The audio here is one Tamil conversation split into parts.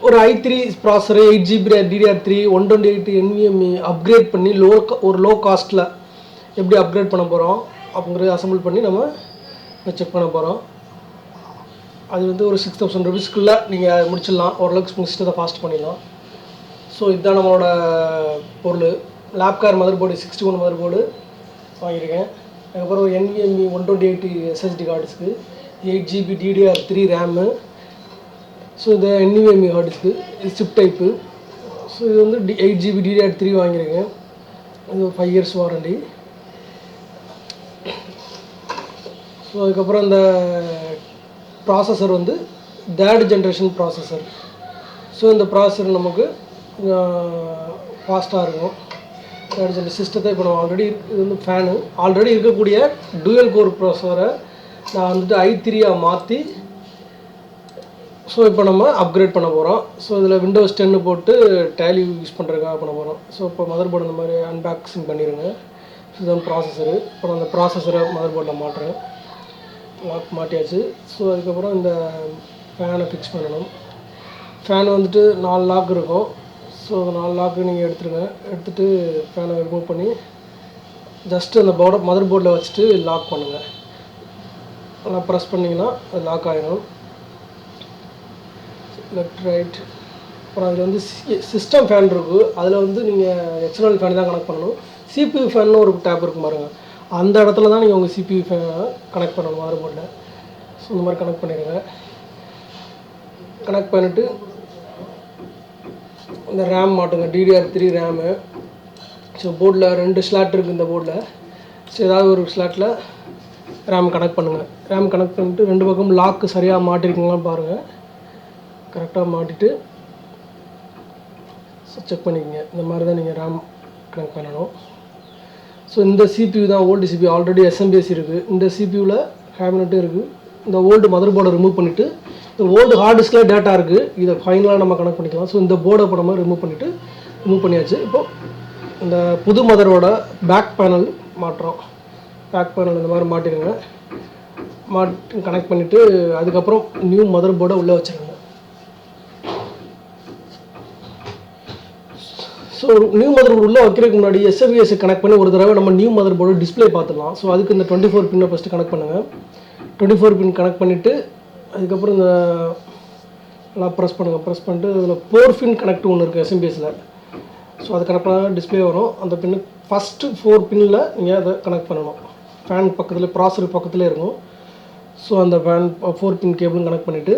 ஒரு i3 ப்ராசர் 8GB DDR3 128 NVMe அப்கிரேட் பண்ணி ஒரு லோ காஸ்ட்டில் எப்படி அப்கிரேட் பண்ண போகிறோம் அப்படிங்கிறத அசம்பிள் பண்ணி நம்ம செக் பண்ண போகிறோம். அது வந்து ஒரு 6000 rupeesக்குள்ளே நீங்கள் முடிச்சிடலாம், ஓரளவுக்கு சிஸ்டத்தை ஃபாஸ்ட் பண்ணிடலாம். ஸோ இதுதான் நம்மளோட பொருள். Lapcare mother board 61 mother board வாங்கியிருக்கேன். அதுக்கப்புறம் ஒரு NVMe 128 SSD கார்டுஸ்க்கு 8GB DDR3 RAM. So இது NVMe ஹார்டிஸ்க்கு இது சிப் டைப்பு. ஸோ இது வந்து 8GB DDR3 வாங்கியிருக்கேன். இது 5 years வாரண்டி. ஸோ அதுக்கப்புறம் இந்த ப்ராசஸர் வந்து 3rd ஜென்ரேஷன் ப்ராசஸர். ஸோ இந்த ப்ராசஸர் நமக்கு ஃபாஸ்ட்டாக இருக்கும். 3rd ஜென்ரேஷன் சிஸ்டத்தை இப்போ நம்ம ஆல்ரெடி இது வந்து ஃபேனு ஆல்ரெடி இருக்கக்கூடிய டூயல் கோர் ப்ராசஸரை நான் வந்துட்டு i3 மாற்றி ஸோ இப்போ நம்ம அப்கிரேட் பண்ண போகிறோம். ஸோ இதில் Windows 10 போட்டு டேலி யூஸ் பண்ணுறதுக்காக பண்ண போகிறோம். ஸோ இப்போ மதர் போர்டு இந்த மாதிரி அன்பாக்சிங் பண்ணிடுங்க. ஸோ இதுதான் ப்ராசஸரு. இப்போ நான் அந்த ப்ராசஸரை மதர் போர்டில் மாட்டுறேன். லாக் மாட்டியாச்சு. ஸோ அதுக்கப்புறம் இந்த ஃபேனை ஃபிக்ஸ் பண்ணணும். ஃபேன் வந்துட்டு 4 லாக் இருக்கும். ஸோ 4 லாக்கு நீங்கள் எடுத்துருங்க. எடுத்துகிட்டு ஃபேனை ரிமூவ் பண்ணி ஜஸ்ட்டு அந்த மதர் போர்டில் வச்சுட்டு லாக் பண்ணுங்கள். நல்லா ப்ரெஸ் பண்ணிங்கன்னா அது லாக் ஆகிடும். Left right. அப்புறம் அதில் வந்து சிஸ்டம் ஃபேன் இருக்குது. அதில் வந்து நீங்கள் எக்ஸ்டர்னல் ஃபேன் தான் கனெக்ட் பண்ணணும். CPU ஃபேன்னு ஒரு டேப் இருக்கும் பாருங்கள், அந்த இடத்துல தான் நீங்கள் உங்கள் CPU ஃபேனை கனெக்ட் பண்ணணும் மதர் போர்டில். ஸோ இந்த மாதிரி கனெக்ட் பண்ணிடுங்க. கனெக்ட் பண்ணிவிட்டு இந்த ரேம் மாட்டுங்க, DDR3 ரேமு. ஸோ போர்டில் 2 ஸ்லாட் இருக்குது இந்த போர்டில். ஸோ ஏதாவது ஒரு ஸ்லாட்டில் ரேம் கனெக்ட் பண்ணுங்கள். ரேம் கனெக்ட் பண்ணிவிட்டு 2 பக்கம் லாக்கு சரியாக மாட்டிருக்கீங்களான்னு பாருங்கள். கரெக்டாக மாட்டிட்டு செக் பண்ணிக்கோங்க. இந்த மாதிரி தான் நீங்கள் ரேம் கனெக்ட் பண்ணணும். ஸோ இந்த CPU தான் ஓல்டு CPU, ஆல்ரெடி SMBS இருக்குது. இந்த CPUவில் கேபினட்டும் இருக்குது. இந்த ஓல்டு மதர் போர்டை ரிமூவ் பண்ணிவிட்டு இந்த ஓல்டு ஹார்ட் டிஸ்கில் டேட்டா இருக்குது, இதை ஃபைனலாக நம்ம கனெக்ட் பண்ணிக்கலாம். ஸோ இந்த போர்டை இப்போ நம்ம ரிமூவ் பண்ணியாச்சு. இப்போது இந்த புது மதரோட பேக் பேனல் மாட்டுறோம். பேக் பேனல் இந்த மாதிரி மாட்டிடுங்க. கனெக்ட் பண்ணிவிட்டு அதுக்கப்புறம் நியூ மதர் போர்டை உள்ளே வச்சுருங்க. ஸோ நியூ மதர் போர்டு உள்ளே வைக்கிறதுக்கு முன்னாடி SMBS கனெக்ட் பண்ணி ஒரு தடவை நம்ம நியூ மதர் போர்டு டிஸ்பிளே பார்த்துடலாம். ஸோ அதுக்கு இந்த 24 பின்னை ஃபஸ்ட்டு கனெக்ட் பண்ணுங்கள். 24 பின் கனெக்ட் பண்ணிவிட்டு அதுக்கப்புறம் இந்த எல்லாம் ப்ரெஸ் பண்ணுங்கள். ப்ரெஸ் பண்ணிட்டு அதில் 4 பின் கனெக்ட் ஒன்று இருக்குது SMBSயில். ஸோ அது கனெக்ட் பண்ணால் டிஸ்பிளே வரும். அந்த பின்னு ஃபஸ்ட்டு 4 பின்னில் நீங்கள் அதை கனெக்ட் பண்ணணும். ஃபேன் பக்கத்தில் ப்ராசர் பக்கத்தில் இருக்கும். ஸோ அந்த ஃபேன் 4 பின் கேபிளும் கனெக்ட் பண்ணிவிட்டு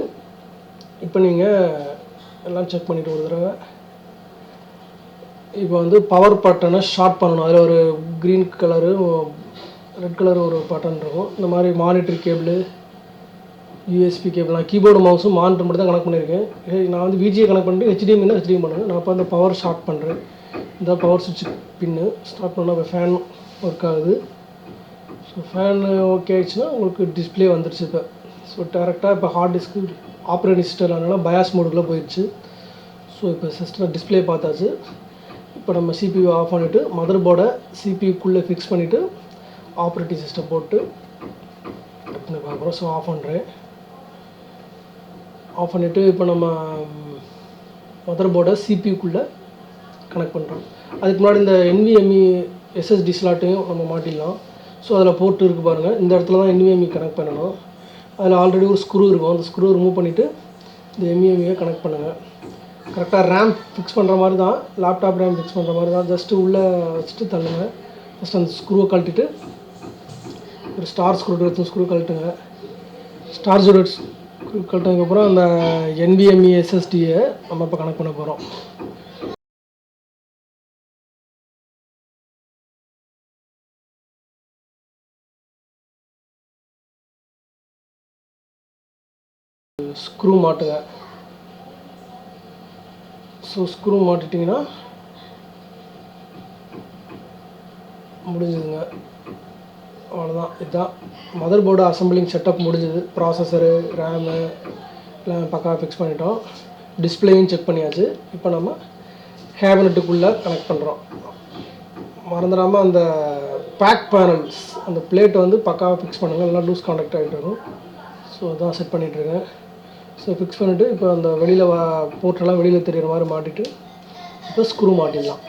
இப்போ நீங்கள் எல்லாம் செக் பண்ணிவிட்டு ஒரு தடவை இப்போ வந்து பவர் பட்டனை ஷார்ட் பண்ணணும். அதில் ஒரு க்ரீன் கலரு ரெட் கலர் ஒரு பட்டன் இருக்கும். இந்த மாதிரி மானிட்டர் கேபிள், USB கேபிள். நான் கீபோர்டு மவுஸும் மானிட்டர் மட்டும் தான் கனெக்ட் பண்ணியிருக்கேன். நான் வந்து VGA கனெக்ட் பண்ணிட்டு HDMI பண்ணுவேன். நான் இப்போ அந்த பவர் ஷார்ட் பண்ணுறேன். இந்த பவர் சுவிட்ச் பின்னு ஸ்டார்ட் பண்ணால் இப்போ ஃபேன் ஒர்க் ஆகுது. ஸோ ஃபேன் ஓகே ஆகிடுச்சுன்னா உங்களுக்கு டிஸ்பிளே வந்துடுச்சு இப்போ. ஸோ டேரெக்டாக இப்போ ஹார்ட் டிஸ்க்கு ஆப்ரேட்டிங் சிஸ்டம் அதனால் பயாஸ் மோடுக்குள்ளே போயிடுச்சு. ஸோ இப்போ சிஸ்டம் டிஸ்பிளே பார்த்தாச்சு. இப்போ நம்ம CPU ஆஃப் பண்ணிவிட்டு மதர் போர்டை CPUக்குள்ளே ஃபிக்ஸ் பண்ணிவிட்டு ஆப்ரேட்டிங் சிஸ்டம் போட்டு பார்க்குறோம். ஸோ ஆஃப் பண்ணுறேன். ஆஃப் பண்ணிவிட்டு இப்போ நம்ம மதர் போர்டை CPUக்குள்ளே கனெக்ட் பண்ணுறோம். அதுக்கு முன்னாடி இந்த NVMe SSD ஸ்லாட்டையும் நம்ம மாட்டிடலாம். ஸோ அதில் போர்ட்டு இருக்குது பாருங்கள், இந்த இடத்துல தான் NVMe கனெக்ட் பண்ணணும். அதில் ஆல்ரெடி ஒரு ஸ்க்ரூ இருக்கும். அந்த ஸ்க்ரூ ரிமூவ் பண்ணிவிட்டு இந்த NVMe கனெக்ட் பண்ணுங்கள். கரெக்டாக ரேம் ஃபிக்ஸ் பண்ணுற மாதிரி தான், லேப்டாப் ரேம் ஃபிக்ஸ் பண்ணுற மாதிரி தான். ஜஸ்ட்டு உள்ளே வச்சுட்டு தள்ளுங்க. ஃபஸ்ட் அந்த ஸ்க்ரூவை கழட்டிட்டு ஒரு ஸ்டார் ஸ்க்ரூ எடுத்து ஸ்க்ரூ கழட்டுங்க. ஸ்டார் ஸ்க்ரூ கழட்டினதுக்கப்புறம் அந்த NVMe SSDயை நம்ம இப்போ கனெக்ட் பண்ண போகிறோம். ஸ்க்ரூ மாட்டுங்க. ஸோ ஸ்க்ரூ மாட்டிட்டிங்கன்னா முடிஞ்சுதுங்க. அவ்வளோதான். இதுதான் மதர் போர்டு அசம்பிளிங் செட்டப் முடிஞ்சுது. ப்ராசஸரு, ரேமு எல்லாம் பக்காவாக ஃபிக்ஸ் பண்ணிட்டோம். டிஸ்பிளேயும் செக் பண்ணியாச்சு. இப்போ நம்ம கேபினட்டுக்குள்ளே கனெக்ட் பண்ணுறோம். மறந்துடாமல் அந்த பேக் பேனல்ஸ் அந்த பிளேட்டை வந்து பக்காவாக ஃபிக்ஸ் பண்ணுங்கள், இல்லைனா லூஸ் கான்டாக்ட் ஆகிட்டு இருக்கும். ஸோ அதான் செட் பண்ணிகிட்ருக்கேன். ஸோ ஃபிக்ஸ் பண்ணிவிட்டு இப்போ அந்த வெளியில் போர்ட்டெல்லாம் வெளியில் தெரிகிற மாதிரி மாட்டிட்டு இப்போ ஸ்க்ரூ மாட்டிடலாம்.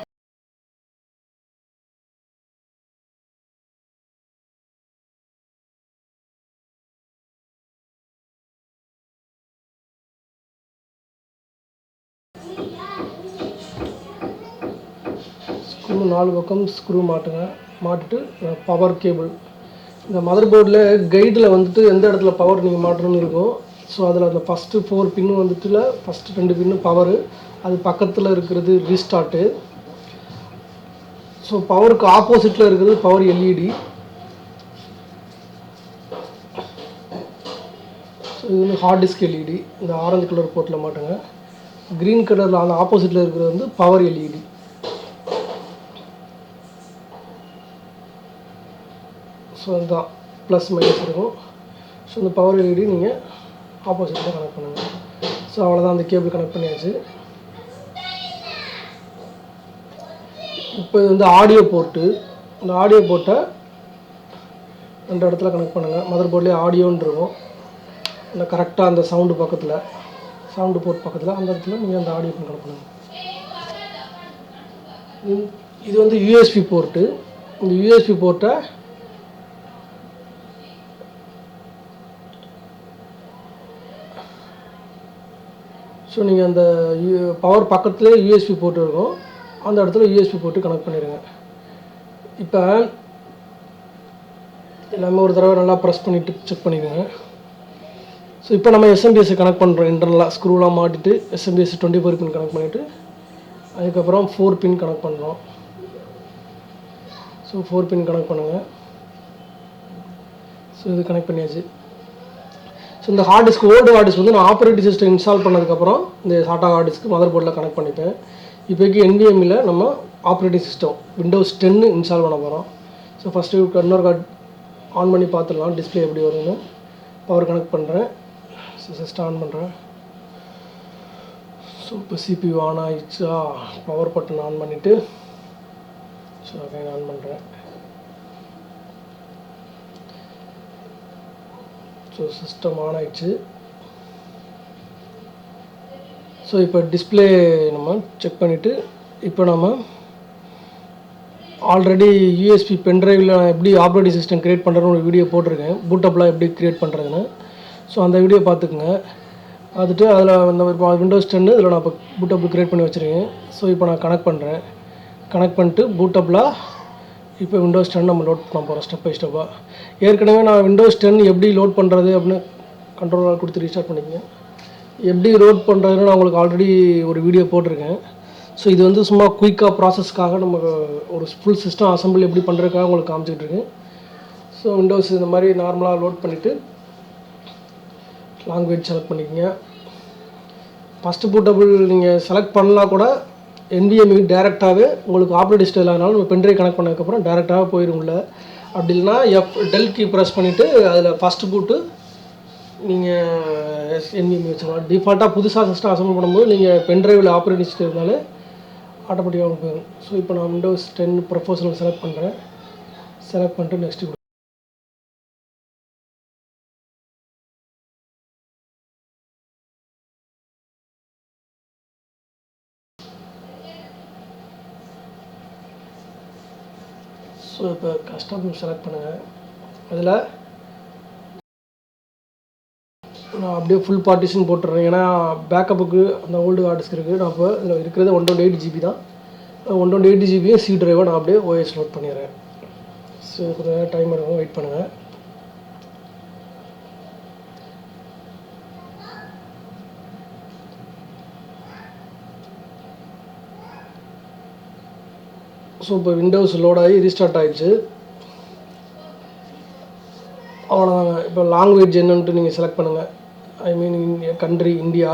ஸ்க்ரூ 4 பக்கம் ஸ்க்ரூ மாட்டுங்க. மாட்டிட்டு பவர் கேபிள் இந்த மதர் போர்டில் கைடில் வந்துட்டு எந்த இடத்துல பவர் நீங்கள் மாட்டணும்னு இருக்கும். ஸோ அதில் அந்த ஃபஸ்ட்டு 4 பின்னு வந்துட்டுல ஃபஸ்ட்டு 2 பின்னு பவரு, அது பக்கத்தில் இருக்கிறது ரீஸ்டார்ட்டு. ஸோ பவருக்கு ஆப்போசிட்டில் இருக்கிறது பவர் எல்இடி. ஸோ இது வந்து ஹார்ட் டிஸ்க் எல்இடி. இந்த ஆரஞ்சு கலர் போர்ட்டில் மாட்டுங்க. க்ரீன் கலரில் அந்த ஆப்போசிட்டில் இருக்கிறது வந்து பவர் எல்இடி. ஸோ இதுதான் ப்ளஸ் மைனஸ் இருக்கும். ஸோ இந்த பவர் எல்இடி நீங்கள் ஆப்போசிட்டில் கனெக்ட் பண்ணுங்கள். ஸோ அவ்வளோதான், அந்த கேபிள் கனெக்ட் பண்ணியாச்சு. இப்போ இது வந்து ஆடியோ போர்ட்டு. இந்த ஆடியோ போர்ட்டை 2 இடத்துல கனெக்ட் பண்ணுங்கள். மதர் போர்ட்லேயே ஆடியோன்னு இருக்கும். இந்த கரெக்டாக அந்த சவுண்டு பக்கத்தில், சவுண்டு போர்ட் பக்கத்தில் அந்த இடத்துல நீங்கள் அந்த ஆடியோ கனெக்ட் பண்ணுங்கள். இது வந்து யூஎஸ்பி போர்ட்டு. இந்த யூஎஸ்பி போர்ட்டை ஸோ நீங்கள் அந்த பவர் பக்கத்துலேயே யூஎஸ்பி போர்ட் இருக்கும், அந்த இடத்துல யூஎஸ்பி போர்ட்டு கனெக்ட் பண்ணிடுங்க. இப்போ எல்லாமே ஒரு தடவை நல்லா ப்ரெஸ் பண்ணிவிட்டு செக் பண்ணிடுங்க. ஸோ இப்போ நம்ம எஸ்எம்பிஎஸ்ஸை கனெக்ட் பண்ணுறோம். இன்டர்னலாக ஸ்க்ரூலாம் மாட்டிட்டு எஸ்எம்பிஎஸ் 24 பின் கனெக்ட் பண்ணிவிட்டு அதுக்கப்புறம் 4 பின் கனெக்ட் பண்ணுறோம். ஸோ 4 பின் கனெக்ட் பண்ணுங்கள். ஸோ இது கனெக்ட் பண்ணியாச்சு. ஸோ இந்த hard disk, old hard disk வந்து நான் ஆப்ரேட்டிங் சிஸ்டம் இன்ஸ்டால் பண்ணதுக்கப்புறம் இந்த சாட்டா ஹார்ட் டிஸ்க்கு மதர் போர்டில் கனெக்ட் பண்ணிப்பேன். இப்போக்கி NVMeல நம்ம ஆப்ரேட்டிங் சிஸ்டம் Windows 10 இன்ஸ்டால் பண்ண போகிறோம். ஸோ ஃபஸ்ட்டு இன்னொரு கார்டு ஆன் பண்ணி பார்த்துடலாம் டிஸ்பிளே எப்படி வரும்னு. பவர் கனெக்ட் பண்ணுறேன். ஸோ சிஸ்டம் ஆன் பண்ணுறேன். ஸோ இப்போ CPU ஆன் ஆகிடுச்சா, பவர் பட்டன் ஆன் பண்ணிவிட்டு ஸோ அகைன் ஆன் பண்ணுறேன். ஸோ சிஸ்டம் ஆன் ஆகிடுச்சு. ஸோ இப்போ டிஸ்பிளே நம்ம செக் பண்ணிவிட்டு இப்போ நம்ம ஆல்ரெடி யூஎஸ்பி பென்ட்ரைவில் எப்படி ஆப்ரேட்டிங் சிஸ்டம் க்ரியேட் பண்ணுறதுன்னு ஒரு வீடியோ போட்டிருக்கேன், பூட்டப்லாம் எப்படி க்ரியேட் பண்ணுறதுன்னு. ஸோ அந்த வீடியோ பார்த்துக்குங்க. பார்த்துட்டு அதில் இந்த Windows 10 இதில் நான் இப்போ பூட்டப் க்ரியேட் பண்ணி வச்சுருக்கேன். ஸோ இப்போ நான் கனெக்ட் பண்ணுறேன். கனெக்ட் பண்ணிட்டு பூட்டப்பில் இப்போ Windows 10 நம்ம லோட் பண்ண போகிறோம் ஸ்டெப் பை ஸ்டெப்பாக. ஏற்கனவே நான் Windows 10 எப்படி லோட் பண்ணுறது அப்படின்னு கண்ட்ரோலாக கொடுத்து ரீஸ்டார்ட் பண்ணிக்கங்க. எப்படி லோட் பண்ணுறதுன்னு நான் உங்களுக்கு ஆல்ரெடி ஒரு வீடியோ போட்டிருக்கேன். ஸோ இது வந்து சும்மா குயிக்காக ப்ராசஸ்க்காக நம்ம ஒரு ஃபுல் சிஸ்டம் அசம்பிள் எப்படி பண்ணுறதுக்காக உங்களுக்கு காமிச்சிட்டு இருக்கேன். ஸோ விண்டோஸ் இந்த மாதிரி நார்மலாக லோட் பண்ணிவிட்டு லாங்குவேஜ் செலக்ட் பண்ணிக்கோங்க. ஃபஸ்ட்டு பூட்டபிள் நீங்கள் செலக்ட் பண்ணலாம் கூட NVMe டேரெக்டாகவே உங்களுக்கு ஆப்ரேட்டிங் சிஸ்டம் இல்லாதனால நம்ம பென்ட்ரைவ் கனெக்ட் பண்ணதுக்கப்புறம் டேரெக்டாக போயிடும்ல. அப்படி இல்லைனா டெல் கீ ப்ரெஸ் பண்ணிவிட்டு அதில் ஃபஸ்ட்டு பூட்டு நீங்கள் NVMe வச்சுக்கலாம். டிஃபால்ட்டாக புதுசாக சிஸ்டம் அசம்பிள் பண்ணும்போது நீங்கள் பென்ட்ரைவில் ஆப்ரேட்டிங் சிஸ்டம் இருந்தாலே ஆட்டோமேட்டிக்காக போயிடும். ஸோ இப்போ நான் Windows 10 ப்ரொஃபஷனல் செலக்ட் பண்ணுறேன். செலக்ட் பண்ணிட்டு நெக்ஸ்ட்டு. ஸோ இப்போ கஸ்டம் செலக்ட் பண்ணுங்கள். அதில் நான் அப்படியே ஃபுல் பார்ட்டிஷன் போட்டுறேன். ஏன்னா பேக்கப்புக்கு அந்த ஓல்டு ஹார்ட் டிஸ்க் இருக்குது. நான் இப்போ இதில் இருக்கிறது 128 GB தான். 128 GB C டிரைவை நான் அப்படியே OS லோட் பண்ணிடுறேன். ஸோ கொஞ்சம் நேரம் டைம் இருக்கும், வெயிட் பண்ணுங்கள். ஸோ இப்போ விண்டோஸ் லோட் ஆகி ரீஸ்டார்ட் ஆகிடுச்சு. அவ்வளோதாங்க. இப்போ லாங்குவேஜ் என்னன்ட்டு நீங்கள் செலக்ட் பண்ணுங்கள். ஐ மீன் கண்ட்ரி இந்தியா.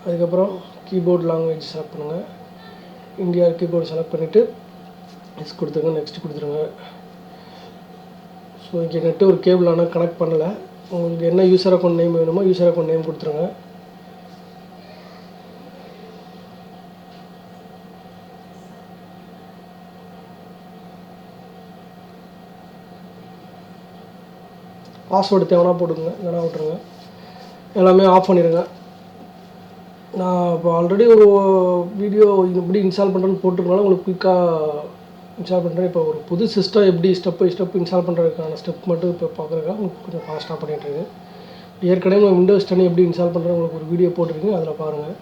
அதுக்கப்புறம் கீபோர்ட் லாங்குவேஜ் செலக்ட் பண்ணுங்கள். இந்தியா கீபோர்டு செலக்ட் பண்ணிவிட்டு நெக்ஸ்ட் கொடுத்துருங்க. நெக்ஸ்ட் கொடுத்துருங்க. ஸோ இங்கே நெட்வொர்க் கேபிள் ஆனால் கனெக்ட் பண்ணலை. உங்களுக்கு என்ன யூசர் அக்கௌண்ட் நேம் வேணுமோ யூசர் அக்கௌண்ட் நேம் கொடுத்துருங்க. பாஸ்வேர்டு தேவைன்னா போட்டுக்கோங்க, இல்லைனா விட்டுருங்க. எல்லாமே ஆஃப் பண்ணிடுங்க. நான் இப்போ ஆல்ரெடி ஒரு வீடியோ எப்படி இன்ஸ்டால் பண்ணுறேன்னு போட்டிருக்கனால உங்களுக்கு குயிக்காக இன்ஸ்டால் பண்ணுறேன். இப்போ ஒரு புது சிஸ்டம் எப்படி ஸ்டெப் பை ஸ்டெப் இன்ஸ்டால் பண்ணுறதுக்கான ஸ்டெப் மட்டும் இப்போ பார்க்குறதுக்காக உங்களுக்கு கொஞ்சம் ஃபாஸ்ட்டாக பண்ணிகிட்ருக்கேன். ஏற்கனவே நம்ம விண்டோஸ் 10 எப்படி இன்ஸ்டால் பண்ணுறது உங்களுக்கு ஒரு வீடியோ போட்டிருக்கேன், அதில் பாருங்கள்.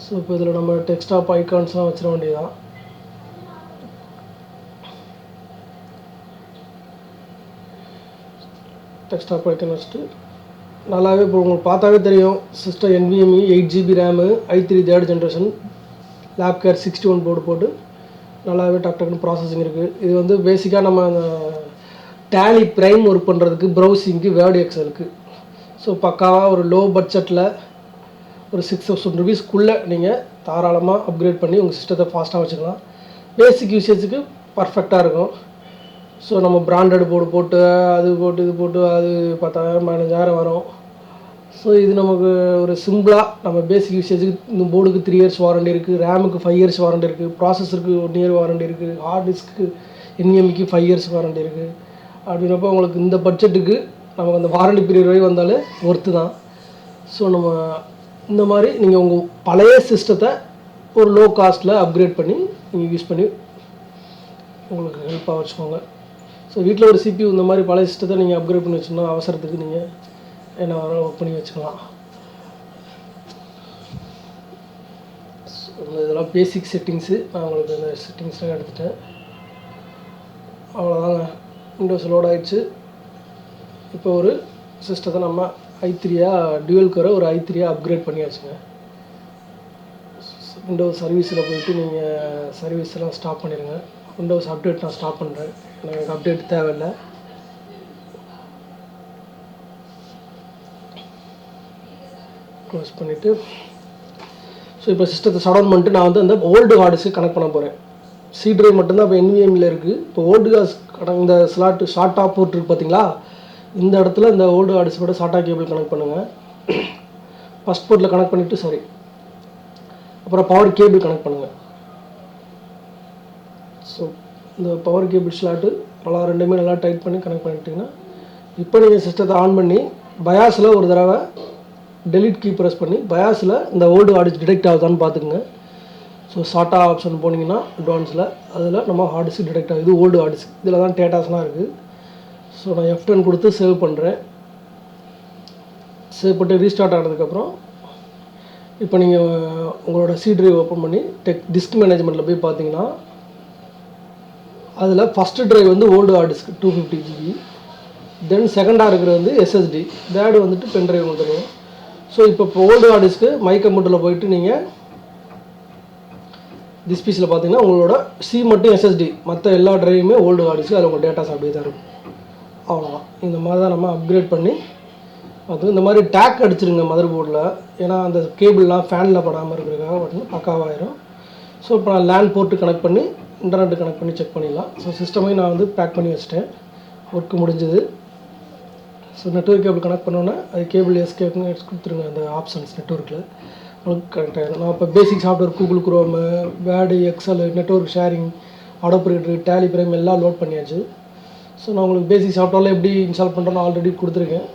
ஸோ இப்போ இதில் நம்ம டெக்ஸ்டாப் ஐகான்ஸ்லாம் வச்சிட வேண்டியதான். டெக்ஸ்டாப் ஐக்கான் வச்சுட்டு நல்லாவே இப்போ உங்களுக்கு பார்த்தாவே தெரியும். System NVMe 8GB RAM i3 3rd generation Lapcare 61 board போட்டு நல்லாவே டக்குன்னு ப்ராசஸிங் இருக்குது. இது வந்து பேசிக்காக நம்ம அந்த டேலி ப்ரைம் ஒர்க் பண்ணுறதுக்கு, ப்ரௌசிங்க்கு, வேர்டு எக்ஸலுக்கு. ஸோ பக்காவாக ஒரு லோ பட்ஜெட்டில் ஒரு 6,000 rupeesக்குள்ளே நீங்கள் தாராளமாக அப்கிரேட் பண்ணி உங்கள் சிஸ்டத்தை ஃபாஸ்ட்டாக வச்சுக்கலாம். பேசிக் யூசேஜுக்கு பர்ஃபெக்டாக இருக்கும். ஸோ நம்ம பிராண்டட் போர்டு போட்டு அது போட்டு இது போட்டு அது 10,000 15,000 வரும். ஸோ இது நமக்கு ஒரு சிம்பிளாக நம்ம பேசிக் யூசேஜுக்கு இந்த போர்டுக்கு 3 years வாரண்டி இருக்குது, ரேமுக்கு 5 years வாரண்டி இருக்குது, ப்ராசஸருக்கு 1 year வாரண்டி இருக்குது, ஹார்ட் டிஸ்க்கு NVMeக்கு 5 years வாரண்டி இருக்குது. அப்படின்றப்போ உங்களுக்கு இந்த பட்ஜெட்டுக்கு நமக்கு அந்த வாரண்டி பீரியட் வரை வந்தாலே ஒர்த்து தான். ஸோ நம்ம இந்த மாதிரி நீங்கள் உங்கள் பழைய சிஸ்டத்தை ஒரு லோ காஸ்ட்டில் அப்கிரேட் பண்ணி நீங்கள் யூஸ் பண்ணி உங்களுக்கு ஹெல்ப்பாக வச்சுக்கோங்க. ஸோ வீட்டில் ஒரு CPU இந்த மாதிரி பழைய சிஸ்டத்தை நீங்கள் அப்கிரேட் பண்ணி வச்சுன்னா அவசரத்துக்கு நீங்கள் என்ன வேணாலும் ஒர்க் பண்ணி வச்சுக்கலாம். ஸோ இதெல்லாம் பேசிக் செட்டிங்ஸு. நான் உங்களுக்கு இந்த செட்டிங்ஸ்லாம் எடுத்துட்டேன். அவ்வளோதாங்க, விண்டோஸ் லோட் ஆகிடுச்சு. இப்போ ஒரு சிஸ்டத்தை நம்ம i3 டியூவல் கோரை ஒரு i3 அப்கிரேட் பண்ணியாச்சுங்க. விண்டோஸ் சர்வீஸில் போய்ட்டு நீங்கள் சர்வீஸ் எல்லாம் ஸ்டாப் பண்ணிடுங்க. விண்டோஸ் அப்டேட் நான் ஸ்டாப் பண்ணுறேன், எனக்கு அப்டேட் தேவையில்லை. க்ளோஸ் பண்ணிவிட்டு ஸோ இப்போ சிஸ்டத்தை ஷட் டவுன் பண்ணிட்டு நான் வந்து அந்த ஓல்டு ஹார்டிஸ்க்கு கனெக்ட் பண்ண போகிறேன். சி ட்ரைவ் மட்டும்தான் இப்போ NVMeல இருக்குது. இப்போ ஓல்டு ஹார்ஸ் இந்த ஸ்லாட் ஷார்ட்டாக போர்ட் இருக்குது பார்த்தீங்களா, இந்த இடத்துல இந்த ஓல்டு ஹார்டிஸ்கோட ஷார்ட்டாக கேபிள் கனெக்ட் பண்ணுங்கள். ஃபஸ்ட் போர்ட்டில் கனெக்ட் பண்ணிவிட்டு சரி, அப்புறம் பவர் கேபிள் கனெக்ட் பண்ணுங்கள். ஸோ இந்த பவர் கேபிள் ஸ்லாட்டு நல்லா ரெண்டுமே நல்லா டைட் பண்ணி கனெக்ட் பண்ணிட்டீங்கன்னா இப்போ நீங்கள் சிஸ்டத்தை ஆன் பண்ணி பயாஸில் ஒரு தடவை டெலிட் கீ ப்ரெஸ் பண்ணி பயாஸில் இந்த ஓல்டு ஹார்டிஸ்க் டிடெக்ட் ஆகுதான்னு பார்த்துக்குங்க. ஸோ ஷார்ட்டா ஆப்ஷன் போனீங்கன்னா அட்வான்ஸில் அதில் நம்ம ஹார்டிஸ்க் டிடெக்ட் ஆகுது. ஓல்டு ஹார்டிஸ்க் இதில் தான் டேட்டாஸ்லாம் இருக்குது. ஸோ நான் F10 கொடுத்து சேவ் பண்ணுறேன். சேவ் பண்ணிட்டு ரீஸ்டார்ட் ஆனதுக்கப்புறம் இப்போ நீங்கள் உங்களோட சி ட்ரைவ் ஓப்பன் பண்ணி டிஸ்க் மேனேஜ்மெண்ட்டில் போய் பார்த்தீங்கன்னா அதில் ஃபஸ்ட்டு ட்ரைவ் வந்து ஓல்டு ஹார்டிஸ்க் 250 GB, தென் செகண்டாக இருக்கிறது வந்து SSD, தேர்டு வந்துட்டு பென் ட்ரைவ் வந்துடும். ஸோ இப்போ ஓல்டு ஹார்டிஸ்க்கு மை கம்ப்யூட்டரில் போயிட்டு நீங்கள் டிஸ்பீஸில் பார்த்தீங்கன்னா உங்களோட சி மட்டும் SSD, மற்ற எல்லா ட்ரைவுமே ஓல்டு ஹார்டிஸ்க்கு அதில் உங்கள் டேட்டாஸ் அப்படியே தான் இருக்கும். அவ்வளோதான். இந்த மாதிரி தான் நம்ம அப்கிரேட் பண்ணி அது இந்த மாதிரி டேக் அடிச்சிருங்க மதர் போர்டில், ஏன்னா அந்த கேபிள்லாம் ஃபேனில் படாமல் இருக்கிறதுக்காக பார்த்தீங்கன்னா பக்காவாயிரும். ஸோ இப்போ நான் லேண்ட் போர்ட்டு கனெக்ட் பண்ணி இன்டர்நெட்டு கனெக்ட் பண்ணி செக் பண்ணிடலாம். ஸோ சிஸ்டமையும் நான் வந்து பேக் பண்ணி வச்சுட்டேன், ஒர்க்கு முடிஞ்சது. ஸோ நெட்வொர்க் கேபிள் கனெக்ட் பண்ணோன்னே அது கேபிள் எஸ்கேப்னு கொடுத்துருங்க. அந்த ஆப்ஷன்ஸ் நெட்வொர்க்கில் உங்களுக்கு கனெக்ட் ஆகிடும். நான் இப்போ basic software Google Chrome, Word, Excel, network sharing, Adobe Reader, Tally Prime எல்லாம் லோட் பண்ணியாச்சு. ஸோ நான் உங்களுக்கு பேசிக் சாஃப்ட்வேரில் எப்படி இன்ஸ்டால் பண்ணுறேன்னு ஆல்ரெடி கொடுத்துருக்கேன்.